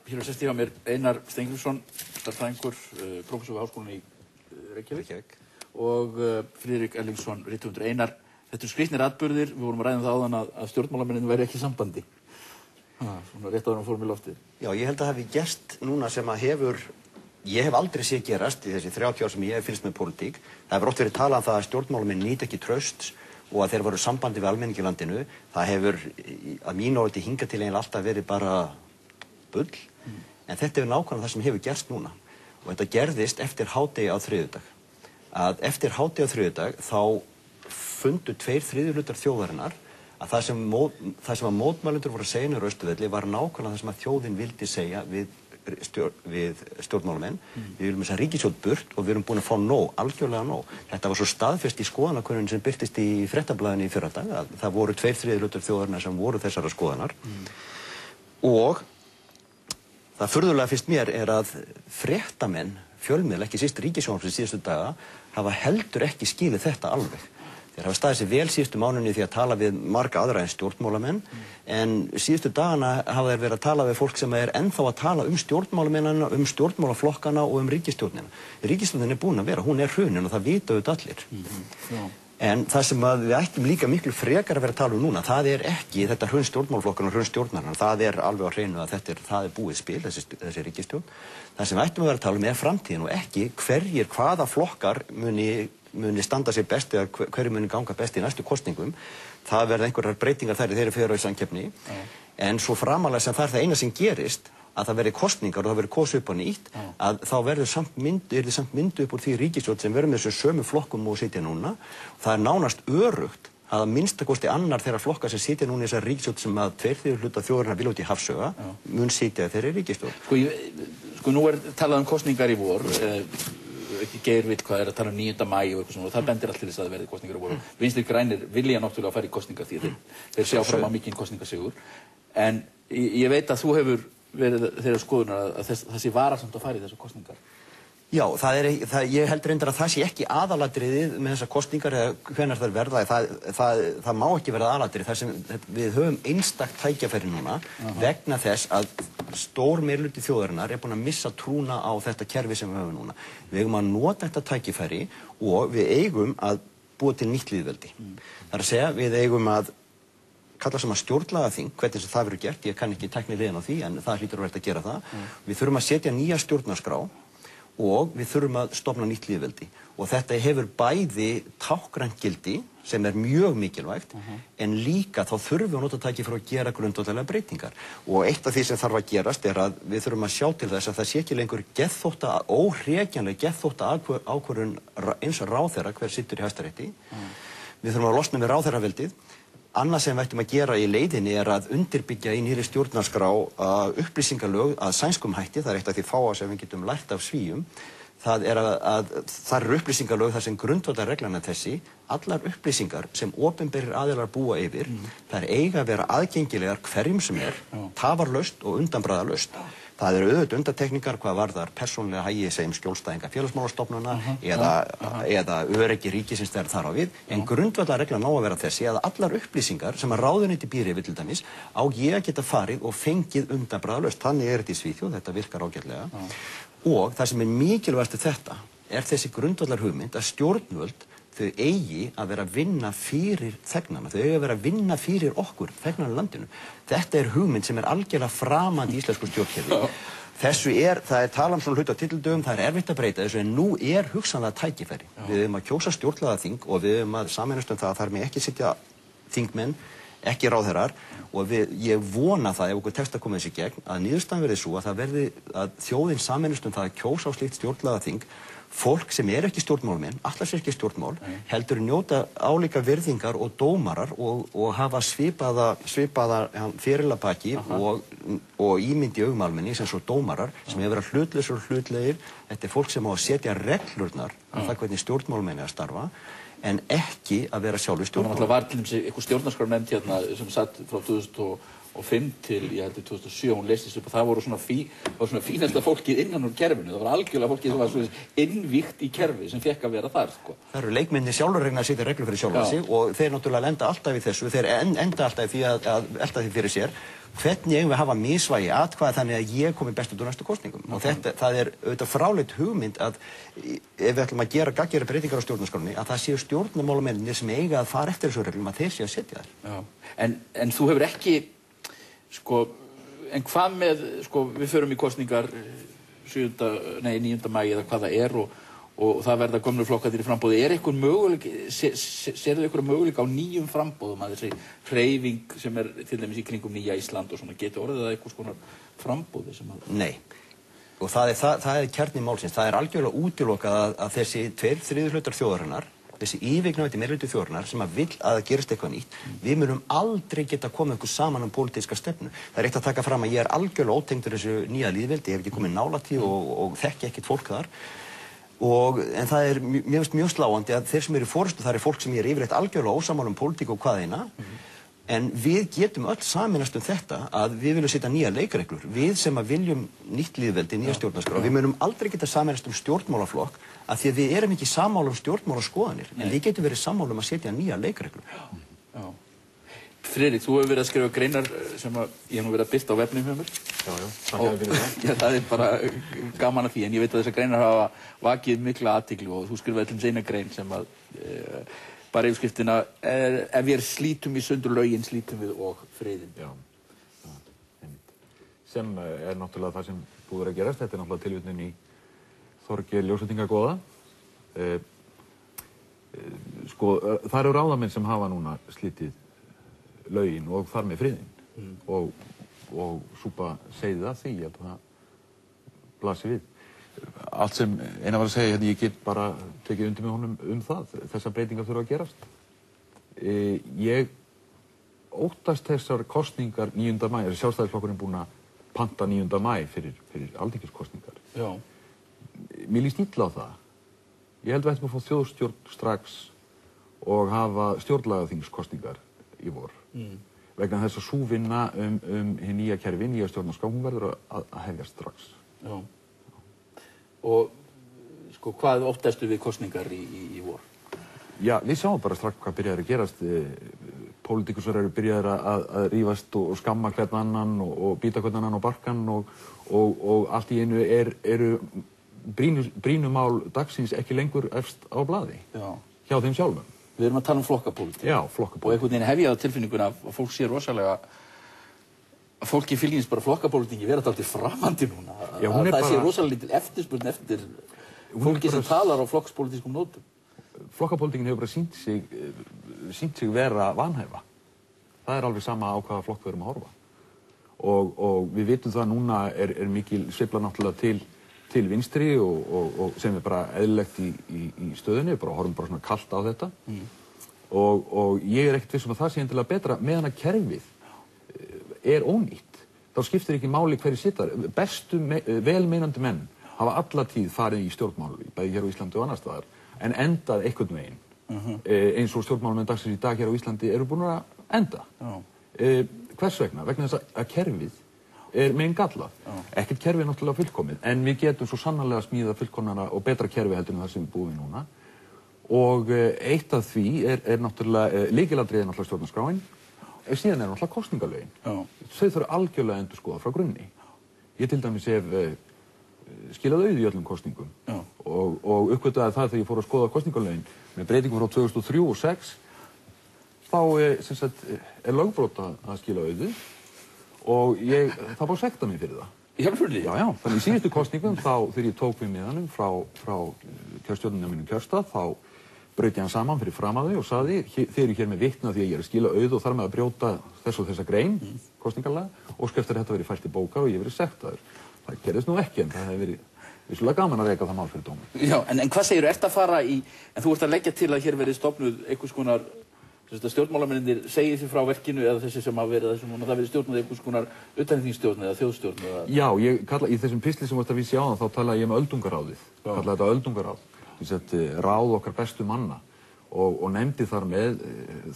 Hér sest hjá mér Einar Steingrímsson, stærðfræðingur, prófessor við Háskólann í Reykjavík og Friðrik Erlingsson, rithöfundur. Einar, þetta skrýtnir atburðir, við vorum að ræða það áðan að stjórnmálamennin væri ekki í sambandi. Svona rétt áður en fórum í loftið. Já, ég held að það hafi gerst núna sem að ég hef aldrei séð gerast í þessi 30 ár sem ég hef fylgst með pólitík. Það hefur oft verið talað um það að stjórnmálamenn nýta ekki trausts og að þeir voru sambandi við almenningi í landinu. Það hefur að mínu áliti hingað til eiginlega alltaf verið bara bull, en þetta er nákvæmlega það sem hefur gerst núna og þetta gerðist eftir hádegi á þriðjudag. Að eftir hádegi á þriðjudag þá fundu 2/3 hlutar þjóðarinnar að það sem að mótmælendur voru að segja niður á Austurvelli var nákvæmlega það sem að þjóðin vildi segja við stjórnmálamenn. Við viljum þessa ríkisstjórn burt og við erum búin að fá nóg, algjörlega nóg. Þetta var svo staðfest í skoðanakönnun sem birtist í Fréttablaðinu í fyrradag að það voru 2/3 hlutar þjóðarinnar sem voru þessara skoðanar og það furðulega finnst mér er að fréttamenn, fjölmiðl, ekki síst Ríkissjónvarpsins síðustu daga, hafa heldur ekki skilið þetta alveg. Þeir hafa staðið sér vel síðustu mánuðinni því að tala við marga aðra en stjórnmálamenn, en síðustu dagana hafa þeir verið að tala við fólk sem er ennþá að tala stjórnmálamennina, stjórnmálaflokkana og ríkisstjórnina. Ríkisstjórnin er búin að vera, hún er hrunin og það vita auðvitað allir. En það sem við ættum líka miklu frekar að vera að tala um núna, það er ekki þetta hrun stjórnmálaflokkana og hrun stjórnarna. Það er alveg á hreinu að það er búið spil, þessi ríkisstjórn. Það sem við ættum að vera að tala um er framtíðin og ekki hvaða flokkar muni standa sér best eða hverju muni ganga best í næstu kosningum. Það verða einhverjar breytingar þær í þeirri fjöðurauðsamkeppni. En svo framalega sem það er það eina sem gerist, að það verði kosningar og það verði kosið upp á nýtt, að þá verður samt myndu upp úr því ríkisstjórn sem verður með þessu sömu flokkum og sitja núna. Það er nánast örugt að minnstakosti annar þeirra flokka sem sitja núna í þessari ríkisstjórn sem að 2/3 hluta þjóðarinnar vilja út í hafsauga mun sitja þeirri ríkisstjórn. Sko nú er talað um kosningar í vor, ekki Geir vill hvað er að tala um 9. maí og eitthvað svona og það bendir allt til þess að það verði kosningar í vor. Vinstri grænir vilja náttúrulega að fara í kosningar því þeir sjá fram á mikinn kosningasigur. En ég veit að þú hefur verið þeirra skoðunar að það sé varasamt að fara í þessar kosningar. Já, ég held reyndar að það sé ekki aðalatriðið með þessar kosningar eða hvenær þær verða. Það má ekki vera aðalatrið. Við höfum einstakt tækifæri núna vegna þess að stór meirihluti þjóðarinnar er búin að missa trúna á þetta kerfi sem við höfum núna. Við eigum að nota þetta tækifæri og við eigum að búa til nýtt lýðveldi. Það er að segja, við eigum að kalla saman stjórnlagaþing, hvernig sem það verður gert, ég kann ekki tæknilegin á því, en það hlýtur að verða að gera það. Við þurfum að setja nýja stjórnarskrá og við þurfum að stofna nýtt lýðveldi. Og þetta hefur bæði tákrænt gildi, sem er mjög mikilvægt, en líka þá þurfum við að nota tækifæri að gera grundvallarlegar breytingar. Og eitt af því sem þarf að gerast er að við þurfum að sjá til þess að það sé ekki lengur óhrekjanleg geðþótta ákvörðun eins og ráðherra hver sittur í Hæstarétti. Við þurfum að losna við ráðherraveldið. Annað sem við ættum að gera í leiðinni er að undirbyggja í nýrri stjórnarskrá upplýsingalög að sænskum hætti, það er eitt af því fáa sem við getum lært af Svíum. Það eru upplýsingalög þar sem grundvallarreglan er þessi, allar upplýsingar sem opinberir aðilar búa yfir, það eiga að vera aðgengilegar hverjum sem er, tafarlaust og undanbragðalaust. Það eru auðvitað undantekningar hvað varðar persónulega hagi sem skjólstæðinga félagsmálastofnana eða öryggi ríkisins þegar þar á við, en grundvallarreglan á að vera þessi að allar upplýsingar sem að ráðuneyti býr yfir til dæmis á ég að geta farið og fengið undanbragðalaust. Þannig er þetta í Svíþjóð, þetta virkar ágætlega. Og það sem er mikilvægast við þetta er þessi grundvallar hugmynd að stjórnvöld þau eigi að vera að vinna fyrir þegnana, þau eigi að vera að vinna fyrir okkur, þegnana í landinu. Þetta er hugmynd sem er algjörlega framandi í íslensku stjórnkerfi. Það er talað um svona hluti á titildögum, það er erfitt að breyta þessu en nú er hugsanlega tækifæri. Við eigum að kjósa stjórnlagaþing og við eigum að sameinast um það að þar með ekki sitja þingmenn, ekki ráðherrar og ég vona það ef okkur tekst að koma þessi gegn að niðurstaðan verði svo að þjóðin sameinast um það að kjósa á slíkt stjórnlagaþing fólk sem er ekki stjórnmálamenn, allars er ekki stjórnmál, heldur njóta álíka virðingar og dómarar og hafa svipaða feril að baki og ímynd í augum almennings eins og dómarar sem hefur verið hlutlausir og hlutlegir. Þetta er fólk sem á að setja reglurnar af það hvernig stjórnmálamenn er að starfa en ekki að vera sjálfur stjórnmál. Það var til dæmis einhver stjórnarskrárnefnd hérna sem satt frá 2008 2005 til, ég heldur 2007, hún leystist upp og það voru svona fínasta fólkið innan úr kerfinu. Það var algjörlega fólkið sem var svona innvígt í kerfi sem fekk að vera þar, sko. Það eru leikmennir sjálfur að reyna að setja reglur fyrir sjálfa sig og þeir náttúrulega lenda alltaf í þessu, þeir enda alltaf í því að elta því fyrir sér. Hvernig eigum við að hafa misvægi atkvæða þannig að ég komi best út úr næstu kosningum? Og það er auðvitað fráleit hugmynd að ef við ætlum að gera gagngera breytingar á stjórnarskránni, að það séu stjórnarmálamennirnir sem eiga að fara eftir þessu reglum að þeir séu að setja þær. Já. En þú hefur ekki, sko, en hvað með, sko, við förum í kosningar 9. maí eða hvað það er og það verða gömlu flokkarnir í framboði. Er einhver möguleiki, sérðu einhver möguleika á nýjum framboðum að þessi hreyfing sem er til dæmis í kringum Nýja Ísland og svona geti orðið að einhvers konar framboði sem að... Nei. Og það er kjarni málsins. Það er algjörlega útilokað að þessi 2/3 hlutar þjóðarinnar, þessi íviknægti meirihluti þjóðarinnar sem að vill að það gerist eitthvað nýtt, við munum aldrei geta komið okkur saman pólitíska stefnu. Það er eitt að taka fram að ég er algjörlega ótengdur þessu nýja lýðveldi, ég hef ekki komið nálægt því og þekki ekkert fólk þar. En það er mjög sláandi að þeir sem eru í forystu, það er fólk sem ég er yfirleitt algjörlega ósammála pólitík og hvað eina, en við getum öll sameinast þetta að við viljum setja nýja leikreglur. Við sem að viljum nýtt lýðveldi, nýja stjórnarskrá, við munum aldrei geta sameinast stjórnmálaflokk af því að við erum ekki sammála stjórnmálaskoðanir, en við getum verið sammála að setja nýja leikreglur. Friðrik, þú hefur verið að skrifa greinar sem ég hef nú verið að birta á vefnum hjá mér. Já, takk fyrir það. Það er bara gaman að því, en ég veit að þessar greinar hafa vakið mikla athygli og þú skrifaði til eina grein sem að bara yfirskriftina ef við slítum í sundur lögin, slítum við og friðinn. Já, sem er náttúrulega það sem búið að gerast. Þetta er náttúrulega tilvitnun í Þorgeir ljósvetningagoða. Sko, það eru ráðamenn sem hafa núna slítið lögin og þar með friðinn og súpa segði það því að það blasi við. Allt sem Einar var að segja, ég get bara tekið undir með honum það. Þessar breytingar þurfa að gerast. Ég óttast þessar kosningar 9. maí, Sjálfstæðisflokkurinn búinn að panta 9. maí fyrir alþingiskosningar. Já. Mér líst illa á það. Ég held við ættum að fá þjóðstjórn strax og hafa stjórnlagaþingskosningar í vor. Vegna þess að sú vinna hið nýja kerfi, nýja stjórnarskrá, hún verður að hefjast strax. Já. Og sko, hvað óttastu við kosningar í vor? Já, við sjáum bara strax hvað byrjar að gerast. Pólitíkusar eru byrjaðir að rífast og skamma hvern annan og bíta hvern annan á barkann og allt í einu eru brýnumál dagsins ekki lengur efst á blaði. Já. Hjá þeim sjálfum. Við erum að tala flokkapólitík. Já, flokkapólitík. Og einhvern veginn hef ég á tilfinninguna að fólk sé rosalega að fólki fylgist bara flokkapólitíki vera dálítið framandi núna. Já, það sé rosalega lítil eftirspurn eftir fólki sem talar á flokkspólitískum nótum. Flokkapólitíkin hefur bara sýnt sig vera vanhæfa. Það er alveg sama á hvaða flokk við erum að horfa. Og við vitum það að núna er mikil sveifla náttúrulega til vinstri og sem er bara eðlilegt í stöðunni, horfum bara svona kalt á þetta. Og ég er ekkert viss að það sé endilega betra meðan að kerfið er ónýtt. Þá skiptir ekki máli hverju sittar. Bestu velmeinandi menn hafa alla tíð farið í stjórnmál, bæði hér á Íslandi og annars staðar, en endað einhvern veginn. Eins og stjórnmálamenn dagsins í dag hér á Íslandi eru búin að enda. Hvers vegna? Vegna þess að kerfið er megin gallað. Ekkert kerfi er náttúrulega fullkomið, en við getum svo sannarlega smíða fullkomnara og betra kerfi heldur en það sem við búum við núna. Og eitt af því er náttúrulega, lykilatriði er náttúrulega stjórnarskráin, síðan er náttúrulega kosningalögin. Þau þurfa algjörlega að endurskoða frá grunni. Ég til dæmis hef skilað auð í öllum kosningum og uppgötaði það þegar ég fór að skoða kosningalögin með breytingum frá 2003 og 2006 þá er lögbrot að skila auðu og það búið að sekta mig fyrir það. Já, þannig í síðustu kosningum þegar ég tók við miðanum frá kjörstjórnunum mínum kjörstað þá braut ég hann saman fyrir fram að þau og sagði þið eru hér með vitna því að ég er að skila auð og þar með að brjóta þess og þessa grein kosningalega og eftir þetta verið fært í bókar og ég verið sektaður. Það gerðist nú ekki en það hefði verið vissulega gaman að reka það mál fyrir dómi. Já, en hvað segirðu, ert að fara í, en þú ert að leggja til að hér verið stofnuð einhvers konar, stjórnmálamennirnir segið því frá verkinu eða þessi sem hafa verið þessum, það verið stjórnuð einhvers konar utanríkisstjórn eða þjóðstjórn eða... Já, ég kalla, í þessum pistli sem varst að vísa á þá talaði ég öldungaráðið, kallaði þetta öldungaráð, ráð okkar bestu manna og nefndi þar með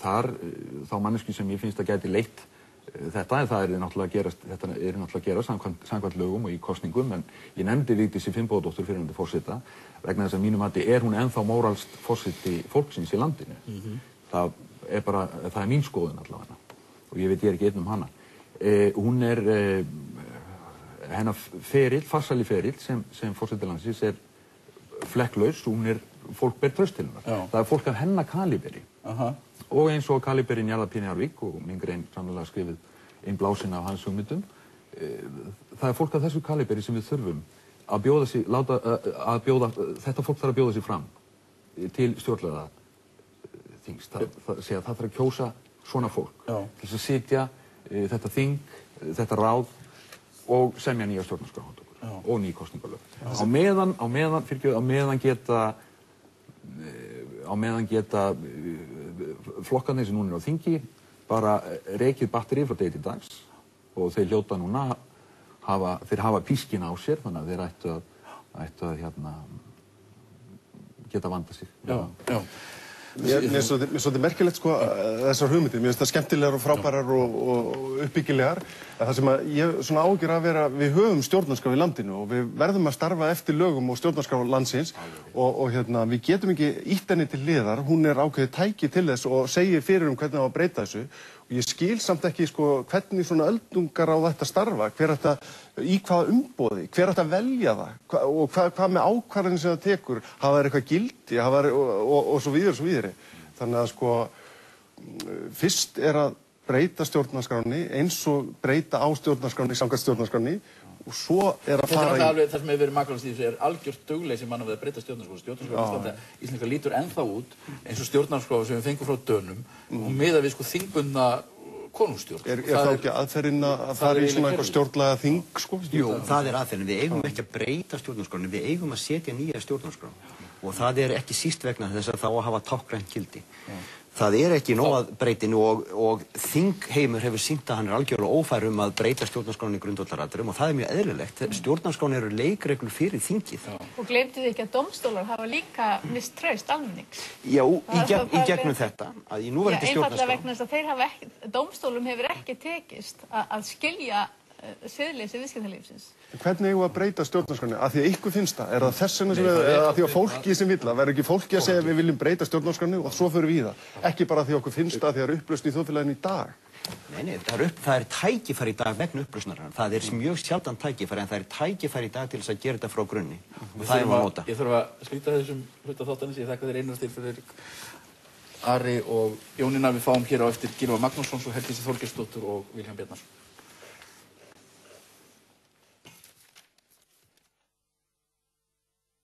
þá manneski sem ég finnst að gæti leitt þetta, en það er náttúrulega að gerast samkvæmt lögum og í kosningum, en ég nefndi Vigdísi Finnbogadóttur fyrrverandi forseta vegna þess að mínum mati er hún ennþá móralskt forseti fólksins í landinu. Það er mín skoðun allavega og ég veit ég er ekki einn hana. Hún er hennar ferill, farsæli ferill sem forseti landsins er flekklaus, fólk ber traust til hennar. Það er fólk af hennar kaliberi. Og eins og kaliberi Njarðar P. Njarðvík og mín grein sannlega skrifið inn blásin af hans hugmyndum. Það er fólk af þessu kaliberi sem við þurfum að bjóða sig, þetta fólk þarf að bjóða sig fram til stjórnlagaþings. Það þarf að kjósa svona fólk til þess að sitja þetta þing, þetta ráð og semja nýja stjórnarskrá og ný kosningalög. Á meðan geta flokkarnir sem núna er á þingi bara rekið batteri frá degi til dags og þeir hljóta núna þeir hafa pískina á sér, þannig að þeir ættu að geta vanda sig. Mér finnst svolítið merkilegt sko þessar hugmyndir, mér finnst það skemmtilegar og frábærar og uppbyggilegar. Það sem að ég svona áhyggjur að vera, við höfum stjórnarskrá í landinu og við verðum að starfa eftir lögum og stjórnarskrá landsins og við getum ekki ýtt henni til hliðar, hún er ákveðið tæki til þess og segir fyrir hvernig það á að breyta þessu. Og ég skil samt ekki sko hvernig svona öldungar á þetta starfa, í hvaða umboði, hver ætti að velja það og hvað með ákvarðanir sem það tekur, hafa þær eitthvað gildi og svo víðar. Þannig að sko fyrst er að breyta stjórnarskránni eins og breyta á stjórnarskránni samkvæmt stjórnarskránni og svo er að fara í... Það sem hefur verið makkalast í þessu er algjört dugleysi manna við að breyta stjórnarskrá. Stjórnarskrá íslenska lítur ennþá út eins og stjórnarskrá sem við fengum frá Dönum og miðað við sko þingbundna konungsstjórn. Er það ekki aðferðin að fara í svona eitthvað stjórnlaga þing sko? Jú, það er aðferðin. Við eigum ekki að breyta stjórnarskránni, við eigum að setja nýja stjórnarskrá. Og það er ekki síst vegna þess að þá að hafa táknrænt gildi. Það er ekki nóg að breytinu og þingheimur hefur sýnt að hann er algjörlega ófær að breyta stjórnarskránni í grundvallaratriðum og það er mjög eðlilegt. Stjórnarskránni eru leikreglur fyrir þingið. Og gleymdu þið ekki að dómstólar hafa líka misst traust almennings? Já, í gegnum þetta, að í núverandi stjórnarskrá... Einfaldlega vegna þess að dómstólum hefur ekki tekist að skilja siðleysi viðskiptalífsins. Hvernig eigum við að breyta stjórnarskránni? Að því að ykkur finnst það? Er það þess vegna sem eða að því að fólki sem vill það? Verður ekki fólki að segja að við viljum breyta stjórnarskránni og svo förum við í það? Ekki bara því að okkur finnst það því að það er upplausn í þjóðfélaginu í dag? Nei, það er tækifæri í dag vegna upplausnarinnar. Það er mjög sjaldan tækifæri en það er tækifæri í dag til þess að gera þetta frá grunni. Og það er að nota. Ég þarf að slíta þessum hluta þáttanins. Ég þakka þér einnig til fyrir Ari og Jónína. Við fáum hér á eftir Gylfa Magnússon og Herdísi Þorgeirsdóttur og Vilhjálm Bjarnason.